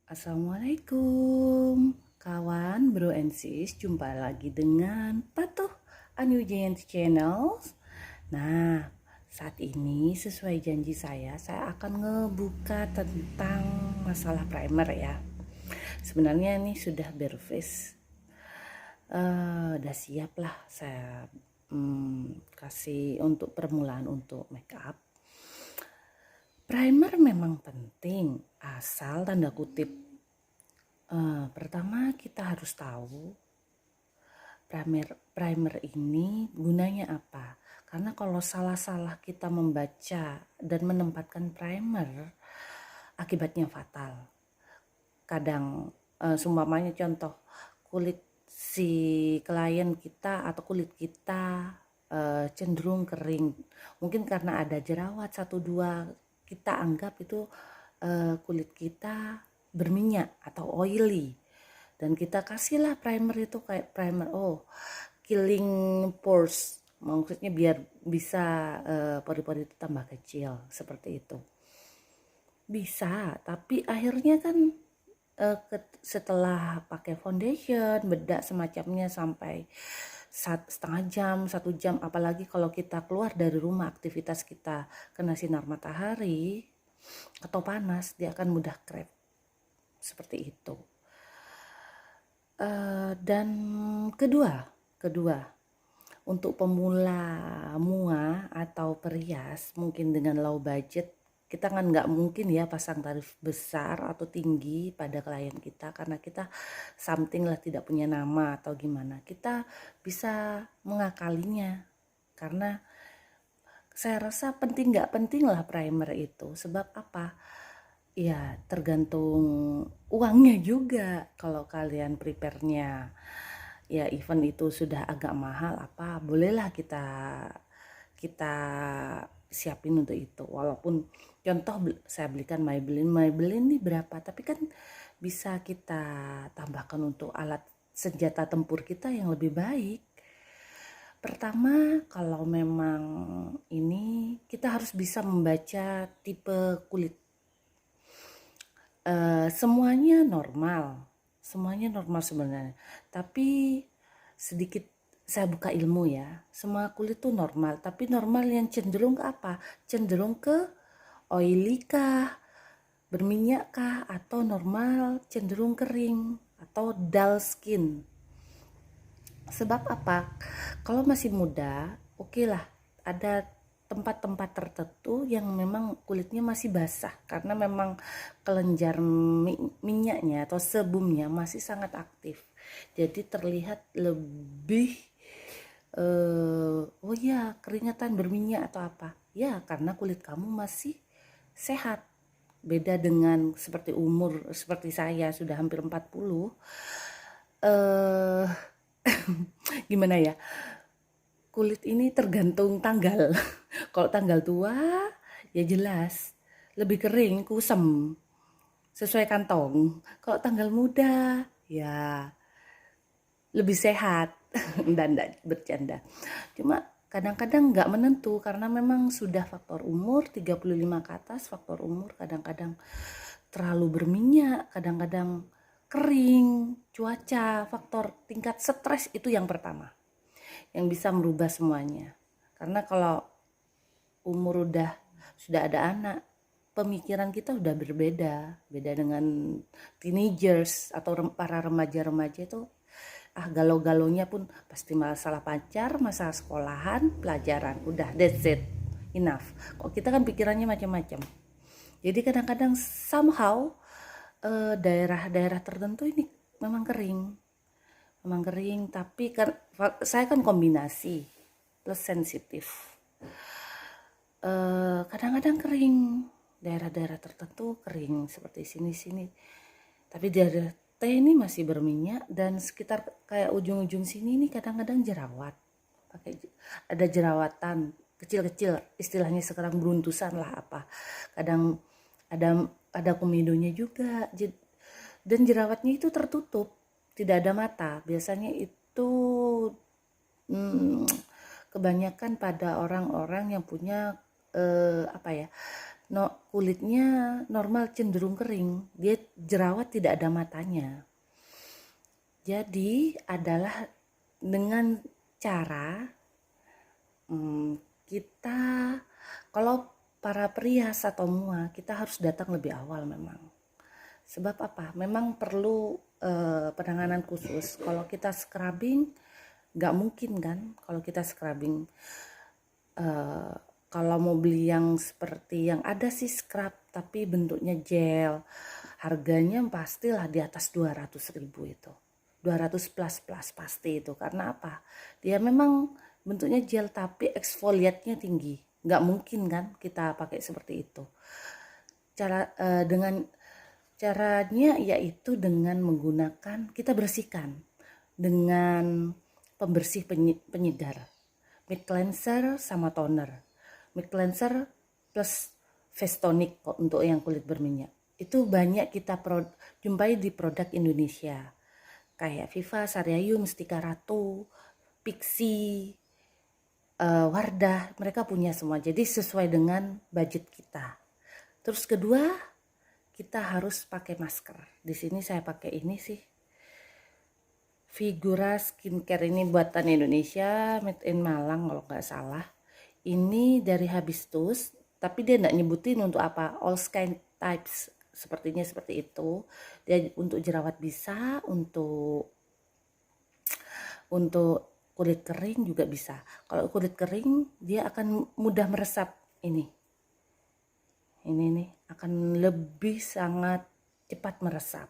Assalamualaikum kawan bro and sis, jumpa lagi dengan Patuh Anu Jayanti Channel. Nah, saat ini sesuai janji saya akan ngebuka tentang masalah primer ya. Sebenarnya ini sudah berface, udah siap lah saya kasih untuk permulaan untuk make up. Primer memang penting, asal tanda kutip. Pertama kita harus tahu primer ini gunanya apa. Karena kalau salah-salah kita membaca dan menempatkan primer, akibatnya fatal. Kadang seumpamanya contoh kulit si klien kita atau kulit kita cenderung kering. Mungkin karena ada jerawat 1-2, kita anggap itu kulit kita berminyak atau oily, dan kita kasihlah primer itu kayak primer killing pores, maksudnya biar bisa pori-pori itu tambah kecil seperti itu. Bisa, tapi akhirnya kan setelah pakai foundation, bedak semacamnya sampai setengah jam, 1 jam, apalagi kalau kita keluar dari rumah, aktivitas kita kena sinar matahari atau panas, dia akan mudah krep seperti itu. Dan kedua untuk pemula mua atau perias mungkin dengan low budget, kita kan nggak mungkin ya pasang tarif besar atau tinggi pada klien kita, karena kita something lah, tidak punya nama atau gimana. Kita bisa mengakalinya, karena saya rasa penting nggak penting lah primer itu. Sebab apa? Ya tergantung uangnya juga. Kalau kalian prepare-nya ya event itu sudah agak mahal, apa bolehlah kita siapin untuk itu. Walaupun contoh saya belikan Maybelline nih berapa, tapi kan bisa kita tambahkan untuk alat senjata tempur kita yang lebih baik. Pertama, kalau memang ini kita harus bisa membaca tipe kulit. Semuanya normal sebenarnya, tapi sedikit saya buka ilmu ya, semua kulit tuh normal, tapi normal yang cenderung ke apa? Cenderung ke oily kah, berminyak kah, atau normal cenderung kering atau dull skin. Sebab apa? Kalau masih muda, oke lah, ada tempat-tempat tertentu yang memang kulitnya masih basah karena memang kelenjar minyaknya atau sebumnya masih sangat aktif. Jadi terlihat lebih oh ya, keringatan, berminyak atau apa. Ya, karena kulit kamu masih sehat. Beda dengan seperti umur seperti saya sudah hampir 40. eh Gimana ya, kulit ini tergantung tanggal. Kalau tanggal tua ya jelas lebih kering, kusam, sesuai kantong. Kalau tanggal muda ya lebih sehat. Dan enggak, bercanda. Cuma kadang-kadang nggak menentu, karena memang sudah faktor umur 35 ke atas, faktor umur kadang-kadang terlalu berminyak, kadang-kadang kering, cuaca, faktor tingkat stres itu yang pertama yang bisa merubah semuanya. Karena kalau umur sudah ada anak, pemikiran kita udah berbeda, beda dengan teenagers atau para remaja-remaja itu. Galau-galonya pun pasti masalah pacar, masalah sekolahan, pelajaran, udah that's it, enough. Kok kita kan pikirannya macam-macam. Jadi kadang-kadang somehow daerah-daerah tertentu ini memang kering, tapi kan saya kan kombinasi plus sensitif. Kadang-kadang kering, daerah-daerah tertentu kering seperti sini-sini, tapi daerah T ini masih berminyak, dan sekitar kayak ujung-ujung sini nih kadang-kadang jerawat, ada jerawatan kecil-kecil, istilahnya sekarang beruntusan lah apa, kadang ada komedonya juga, dan jerawatnya itu tertutup, tidak ada mata. Biasanya itu kebanyakan pada orang-orang yang punya kulitnya normal cenderung kering, dia jerawat tidak ada matanya. Jadi adalah dengan cara kita, kalau para perias atau mua, kita harus datang lebih awal memang. Sebab apa? Memang perlu penanganan khusus. Kalau kita scrubbing, nggak mungkin kan? Kalau kita scrubbing, kalau mau beli yang seperti yang ada sih scrub, tapi bentuknya gel, harganya pastilah di atas 200.000 itu. 200 plus plus pasti itu. Karena apa? Dia memang bentuknya gel tapi eksfoliatnya tinggi. Nggak mungkin kan kita pakai seperti itu. Dengan caranya yaitu dengan menggunakan, kita bersihkan dengan pembersih penyegar, mid cleanser sama toner. Mid cleanser plus face tonic untuk yang kulit berminyak. Itu banyak kita jumpai di produk Indonesia. Kayak Viva, Sariayu, Mustika Ratu, Pixi, Wardah, mereka punya semua. Jadi sesuai dengan budget kita. Terus kedua, kita harus pakai masker. Di sini saya pakai ini sih, Figura Skincare, ini buatan Indonesia, made in Malang kalau nggak salah. Ini dari Hibiscus, tapi dia nggak nyebutin untuk apa. All skin types, sepertinya seperti itu. Dia untuk jerawat bisa, untuk kulit kering juga bisa. Kalau kulit kering, dia akan mudah meresap ini nih akan lebih sangat cepat meresap.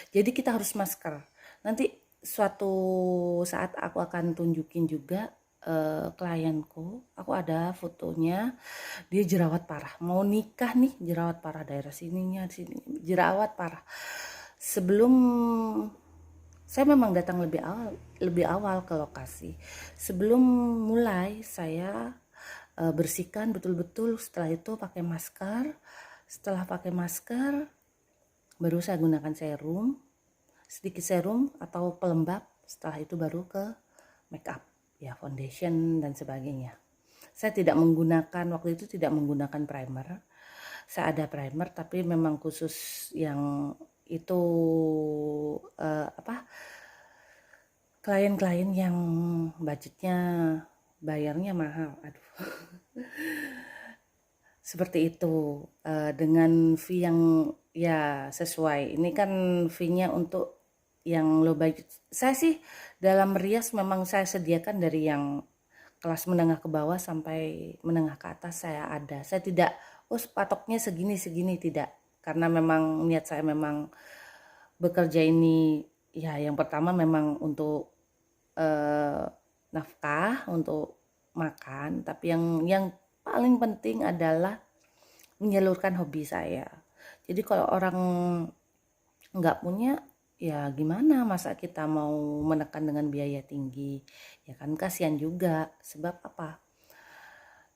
Jadi kita harus masker. Nanti suatu saat aku akan tunjukin juga klienku, aku ada fotonya, dia jerawat parah, mau nikah nih, jerawat parah daerah sininya, sini jerawat parah. Sebelum saya memang datang lebih awal ke lokasi. Sebelum mulai saya bersihkan betul-betul, setelah itu pakai masker. Setelah pakai masker baru saya gunakan serum, sedikit serum atau pelembab. Setelah itu baru ke make up, ya foundation dan sebagainya. Saya tidak menggunakan, waktu itu tidak menggunakan primer. Saya ada primer tapi memang khusus yang itu klien-klien yang budgetnya bayarnya mahal. Aduh. Seperti itu, dengan fee yang ya sesuai. Ini kan fee-nya untuk yang low budget. Saya sih dalam rias memang saya sediakan dari yang kelas menengah ke bawah sampai menengah ke atas saya ada. Saya tidak, patoknya segini tidak. Karena memang niat saya memang bekerja ini, ya yang pertama memang untuk nafkah, untuk makan. Tapi yang paling penting adalah menyalurkan hobi saya. Jadi kalau orang nggak punya, ya gimana, masa kita mau menekan dengan biaya tinggi, ya kan kasihan juga. Sebab apa,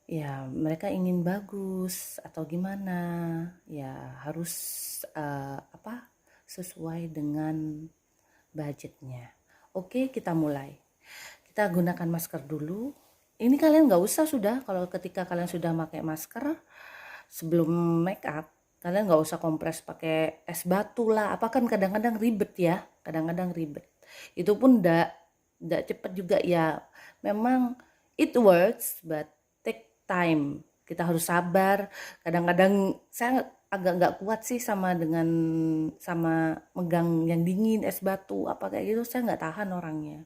ya mereka ingin bagus atau gimana, ya harus sesuai dengan budgetnya. Oke, kita mulai. Kita gunakan masker dulu. Ini kalian nggak usah sudah, kalau ketika kalian sudah pakai masker sebelum make up, kalian nggak usah kompres pakai es batu lah, apa kan kadang-kadang ribet ya, kadang-kadang ribet. Itu pun ndak cepet juga ya. Memang it works but take time. Kita harus sabar. Kadang-kadang saya agak nggak kuat sih sama megang yang dingin, es batu apa kayak gitu, saya nggak tahan orangnya.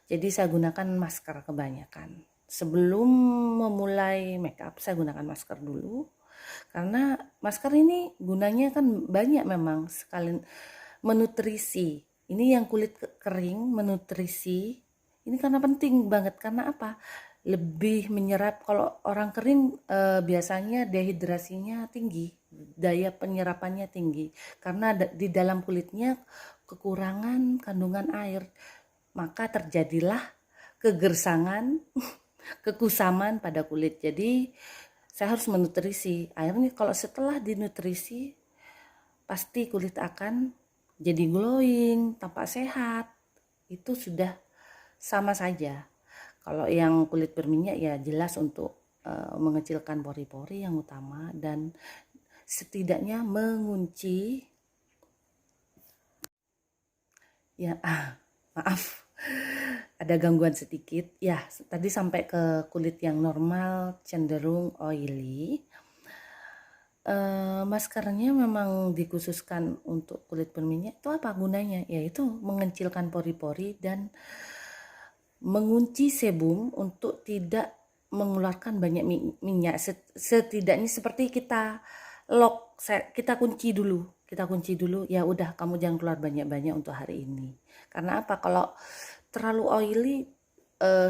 Jadi saya gunakan masker kebanyakan. Sebelum memulai make up saya gunakan masker dulu. Karena masker ini gunanya kan banyak memang, sekali menutrisi. Ini yang kulit kering menutrisi. Ini karena penting banget, karena apa? Lebih menyerap. Kalau orang kering biasanya dehidrasinya tinggi, daya penyerapannya tinggi karena di dalam kulitnya kekurangan kandungan air, maka terjadilah kegersangan, kekusaman pada kulit. Jadi saya harus menutrisi. Akhirnya kalau setelah dinutrisi, pasti kulit akan jadi glowing, tampak sehat. Itu sudah sama saja. Kalau yang kulit berminyak ya jelas untuk mengecilkan pori-pori yang utama, dan setidaknya mengunci ya. Maaf, ada gangguan sedikit ya. Tadi sampai ke kulit yang normal cenderung oily. Maskernya memang dikhususkan untuk kulit berminyak. Itu apa gunanya? Yaitu mengecilkan pori-pori dan mengunci sebum untuk tidak mengeluarkan banyak minyak. Setidaknya seperti kita lock, kita kunci dulu, ya udah kamu jangan keluar banyak-banyak untuk hari ini. Karena apa? Kalau terlalu oily,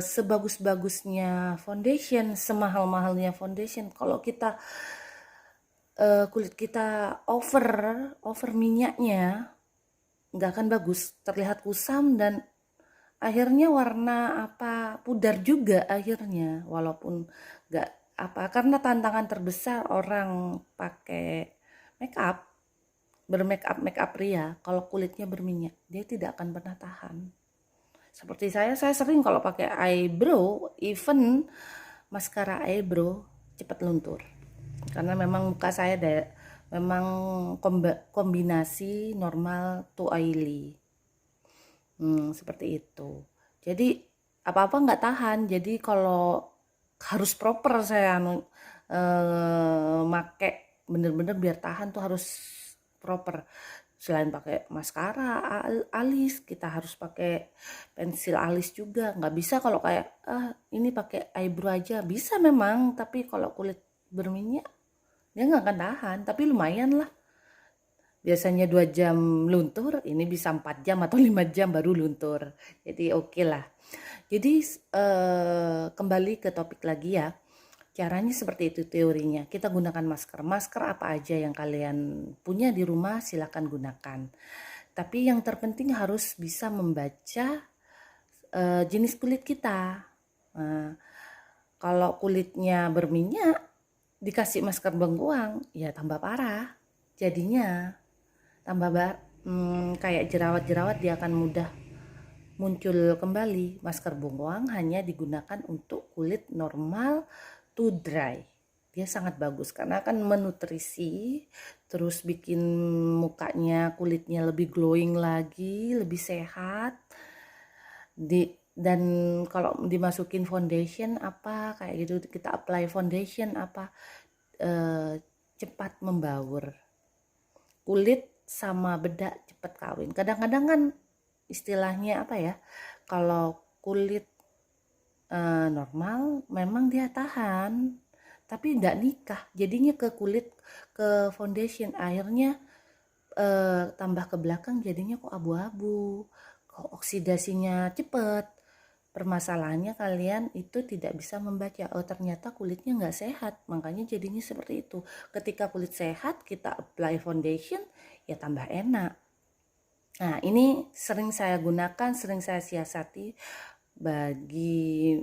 sebagus-bagusnya foundation, semahal-mahalnya foundation, kalau kita kulit kita over minyaknya, nggak akan bagus, terlihat kusam dan akhirnya warna apa pudar juga akhirnya. Walaupun nggak apa, karena tantangan terbesar orang pakai make up, make up pria, kalau kulitnya berminyak dia tidak akan pernah tahan. Seperti saya sering kalau pakai eyebrow, even maskara eyebrow cepat luntur. Karena memang muka saya memang kombinasi normal to oily. Seperti itu. Jadi apa-apa nggak tahan. Jadi kalau harus proper saya make bener-bener biar tahan tuh harus proper. Selain pakai maskara alis, kita harus pakai pensil alis juga. Nggak bisa kalau kayak ini pakai eyebrow aja. Bisa memang, tapi kalau kulit berminyak dia nggak akan tahan. Tapi lumayan lah. Biasanya 2 jam luntur, ini bisa 4 jam atau 5 jam baru luntur. Jadi oke lah. Jadi kembali ke topik lagi ya. Caranya seperti itu teorinya. Kita gunakan masker. Masker apa aja yang kalian punya di rumah silakan gunakan. Tapi yang terpenting harus bisa membaca jenis kulit kita. Kalau kulitnya berminyak, dikasih masker bengkoang, ya tambah parah. Jadinya tambah kayak jerawat-jerawat, dia akan mudah muncul kembali. Masker bengkoang hanya digunakan untuk kulit normal to dry. Dia sangat bagus karena akan menutrisi, terus bikin mukanya, kulitnya lebih glowing lagi, lebih sehat. Dan kalau dimasukin foundation apa kayak gitu, kita apply foundation apa, cepat membaur. Kulit sama bedak cepat kawin. Kadang-kadang kan istilahnya apa ya, kalau kulit normal memang dia tahan, tapi tidak nikah, jadinya ke kulit, ke foundation, akhirnya tambah ke belakang jadinya kok abu-abu, kok oksidasinya cepet. Permasalahannya kalian itu tidak bisa membaca, oh ternyata kulitnya nggak sehat, makanya jadinya seperti itu. Ketika kulit sehat kita apply foundation, ya tambah enak. Nah ini sering saya gunakan, sering saya siasati bagi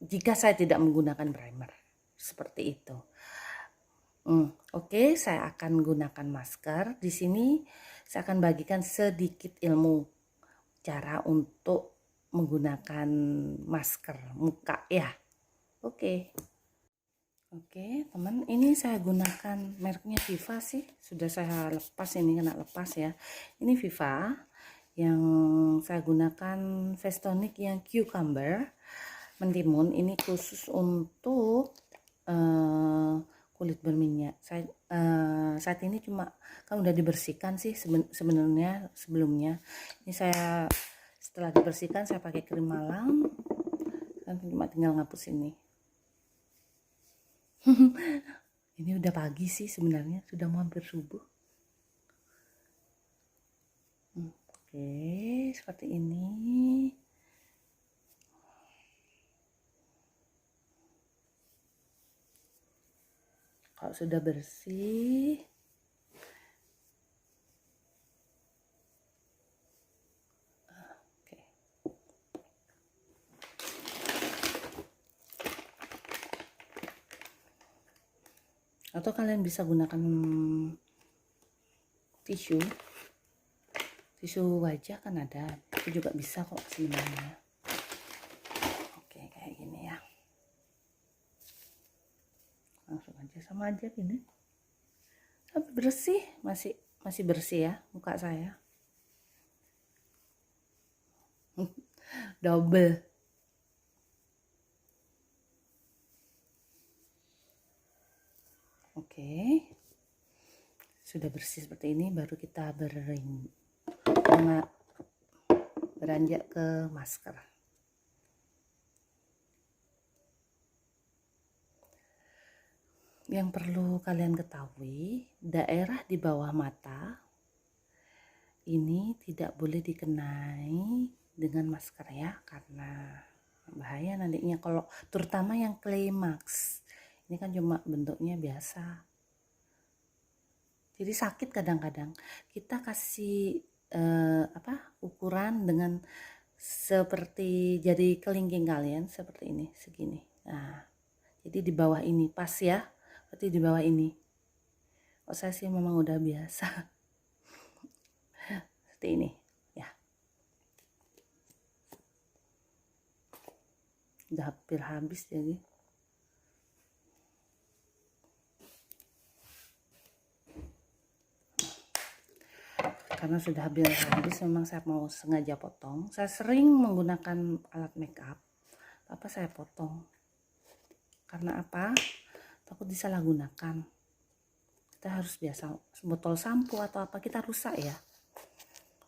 jika saya tidak menggunakan primer, seperti itu. Oke, saya akan gunakan masker. Di sini saya akan bagikan sedikit ilmu cara untuk menggunakan masker muka ya. Oke. Oke, teman, ini saya gunakan mereknya Viva sih. Sudah saya lepas, ini kena lepas ya. Ini Viva yang saya gunakan face tonic yang cucumber mentimun. Ini khusus untuk kulit berminyak. Saya saat ini cuma kan udah dibersihkan sih sebenarnya sebelumnya. Ini saya setelah dibersihkan saya pakai krim malam. Kan cuma tinggal ngapus ini. Ini udah pagi sih sebenarnya, sudah mau hampir subuh. Oke, seperti ini. Kalau sudah bersih, oke. Atau kalian bisa gunakan tisu wajah kan ada, itu juga bisa kok sebenarnya. Oke, kayak gini ya. sama aja gini. Tapi bersih, masih bersih ya muka saya. Double. Oke. Sudah bersih seperti ini, baru kita beranjak ke masker. Yang perlu kalian ketahui, daerah di bawah mata ini tidak boleh dikenai dengan masker ya, karena bahaya nantinya kalau terutama yang klimaks. Ini kan cuma bentuknya biasa. Jadi sakit kadang-kadang. Kita kasih ukuran dengan seperti jari kelingking kalian seperti ini, segini. Nah, jadi di bawah ini pas ya. Berarti di bawah ini. Oh, saya sih memang udah biasa. Seperti ini, ya. Udah hampir habis jadi. Karena sudah habis memang saya mau sengaja potong. Saya sering menggunakan alat make up, apa saya potong. Karena apa? Takut disalahgunakan. Kita harus biasa botol sampo atau apa kita rusak ya.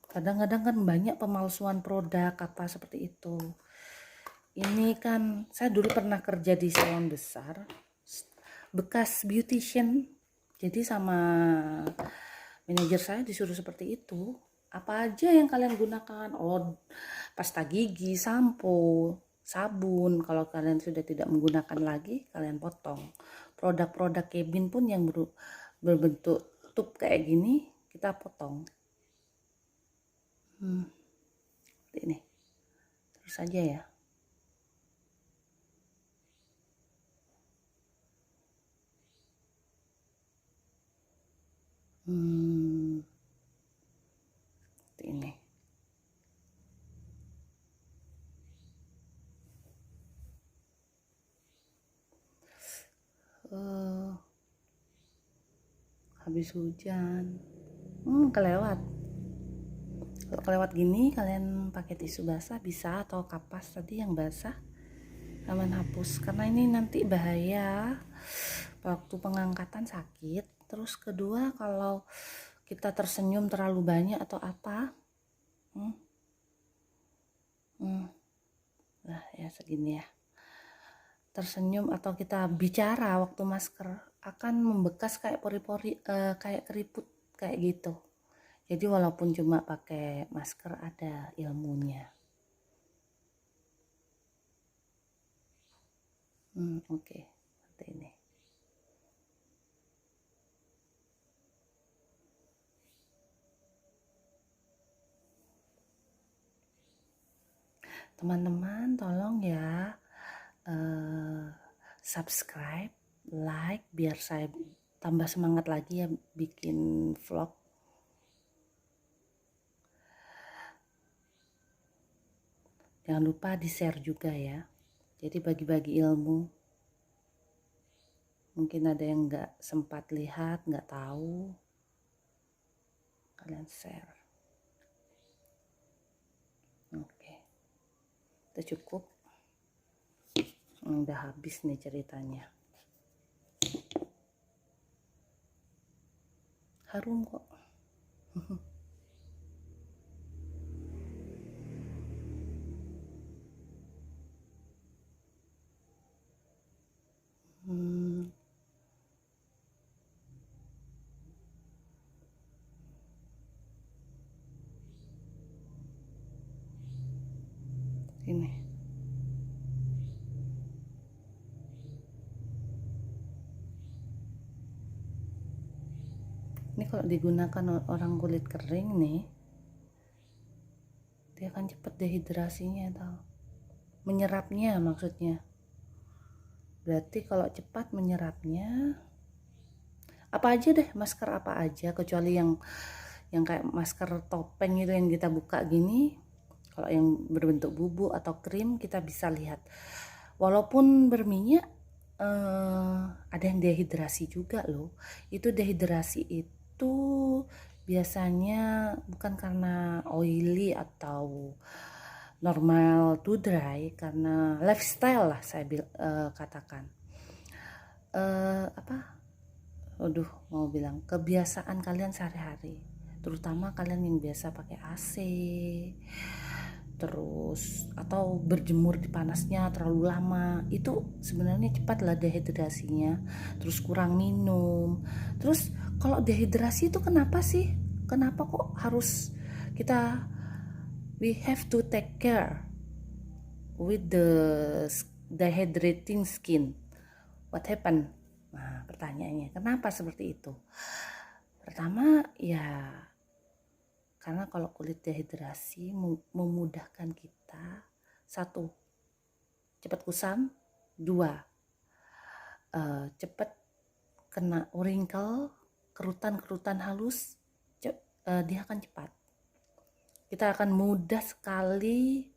Kadang-kadang kan banyak pemalsuan produk apa seperti itu. Ini kan saya dulu pernah kerja di salon besar, bekas beautician. Jadi sama manajer saya disuruh seperti itu. Apa aja yang kalian gunakan? Oh, pasta gigi, sampo, sabun. Kalau kalian sudah tidak menggunakan lagi, kalian potong. Produk-produk cabin pun yang berbentuk tube kayak gini, kita potong. Seperti ini. Terus aja ya. Seperti ini. Habis hujan, kelewat. Kalau kelewat gini kalian pakai tisu basah bisa, atau kapas tadi yang basah, kalian hapus. Karena ini nanti bahaya waktu pengangkatan, sakit. Terus kedua, kalau kita tersenyum terlalu banyak atau apa, nah ya segini ya, tersenyum atau kita bicara waktu masker akan membekas kayak pori-pori, kayak keriput kayak gitu. Jadi walaupun cuma pakai masker ada ilmunya. Oke, seperti ini. Teman-teman tolong ya subscribe, like, biar saya tambah semangat lagi ya bikin vlog. Jangan lupa di share juga ya, jadi bagi-bagi ilmu. Mungkin ada yang nggak sempat lihat, nggak tahu, kalian share. Oke, itu cukup. Udah habis nih ceritanya. Harum kok. Ini kalau digunakan orang kulit kering nih, dia akan cepat dehidrasinya, atau menyerapnya maksudnya. Berarti kalau cepat menyerapnya, apa aja deh, masker apa aja, kecuali yang kayak masker topeng itu yang kita buka gini. Kalau yang berbentuk bubuk atau krim kita bisa lihat, walaupun berminyak ada yang dehidrasi juga loh. Itu dehidrasi itu biasanya bukan karena oily atau normal to dry, karena lifestyle lah saya katakan. Apa? Aduh, mau bilang kebiasaan kalian sehari-hari, terutama kalian yang biasa pakai AC, terus atau berjemur di panasnya terlalu lama, itu sebenarnya cepat lah dehidrasinya. Terus kurang minum. Terus kalau dehidrasi itu kenapa sih? Kenapa kok harus kita we have to take care with the dehydrating skin? What happened? Nah, pertanyaannya, kenapa seperti itu? Pertama, ya karena kalau kulit dehidrasi memudahkan kita, satu, cepat kusam, dua, cepat kena wrinkle, kerutan-kerutan halus, dia akan cepat. Kita akan mudah sekali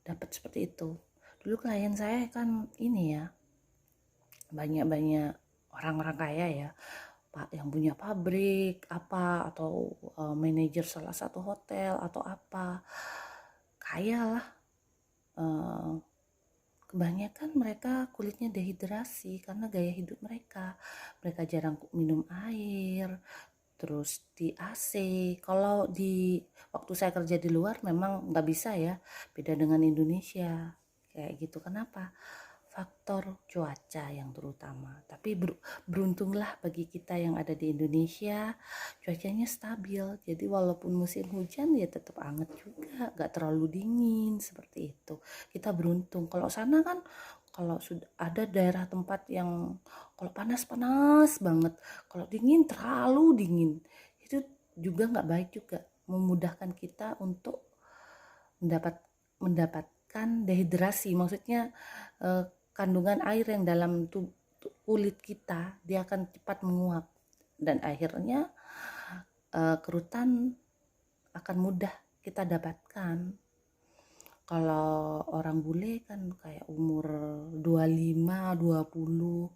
dapat seperti itu. Dulu klien saya kan ini ya, banyak orang-orang kaya ya, Pak, yang punya pabrik apa, atau manajer salah satu hotel atau apa, kaya lah. Kebanyakan mereka kulitnya dehidrasi karena gaya hidup mereka jarang minum air, terus di AC. Kalau di waktu saya kerja di luar memang nggak bisa ya, beda dengan Indonesia kayak gitu. Kenapa? Faktor cuaca yang terutama. Tapi beruntunglah bagi kita yang ada di Indonesia, cuacanya stabil. Jadi walaupun musim hujan ya tetap hangat juga, gak terlalu dingin seperti itu. Kita beruntung. Kalau sana kan, kalau sudah ada daerah tempat yang kalau panas-panas banget, kalau dingin terlalu dingin, itu juga nggak baik juga, memudahkan kita untuk mendapatkan dehidrasi. Maksudnya kandungan air yang dalam kulit kita dia akan cepat menguap, dan akhirnya kerutan akan mudah kita dapatkan. Kalau orang bule kan kayak umur 25, 20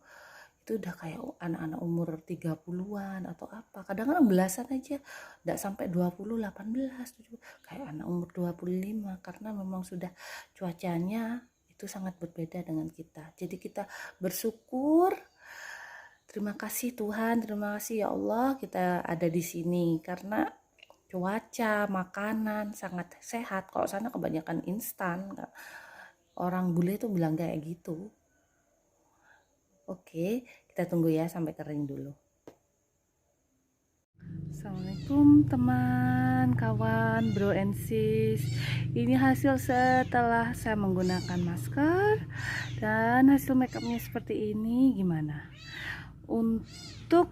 itu udah kayak anak-anak umur 30-an atau apa, kadang-kadang belasan aja, enggak sampai 20, 18, 7, kayak anak umur 25, karena memang sudah cuacanya itu sangat berbeda dengan kita. Jadi kita bersyukur, terima kasih Tuhan, terima kasih ya Allah kita ada di sini karena cuaca, makanan sangat sehat. Kalau sana kebanyakan instan, orang bule tuh bilang kayak gitu. Oke, kita tunggu ya sampai kering dulu. Assalamualaikum teman, kawan, bro and sis. Ini hasil setelah saya menggunakan masker dan hasil makeupnya seperti ini. Gimana? Untuk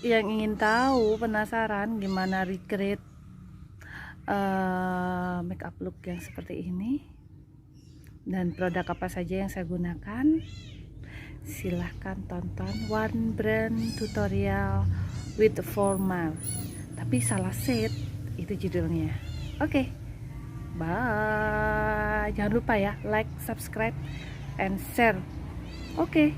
yang ingin tahu, penasaran gimana recreate makeup look yang seperti ini dan produk apa saja yang saya gunakan, silahkan tonton One Brand Tutorial with Formal, tapi salah set itu judulnya. Oke, bye. Jangan lupa ya like, subscribe, and share. Oke.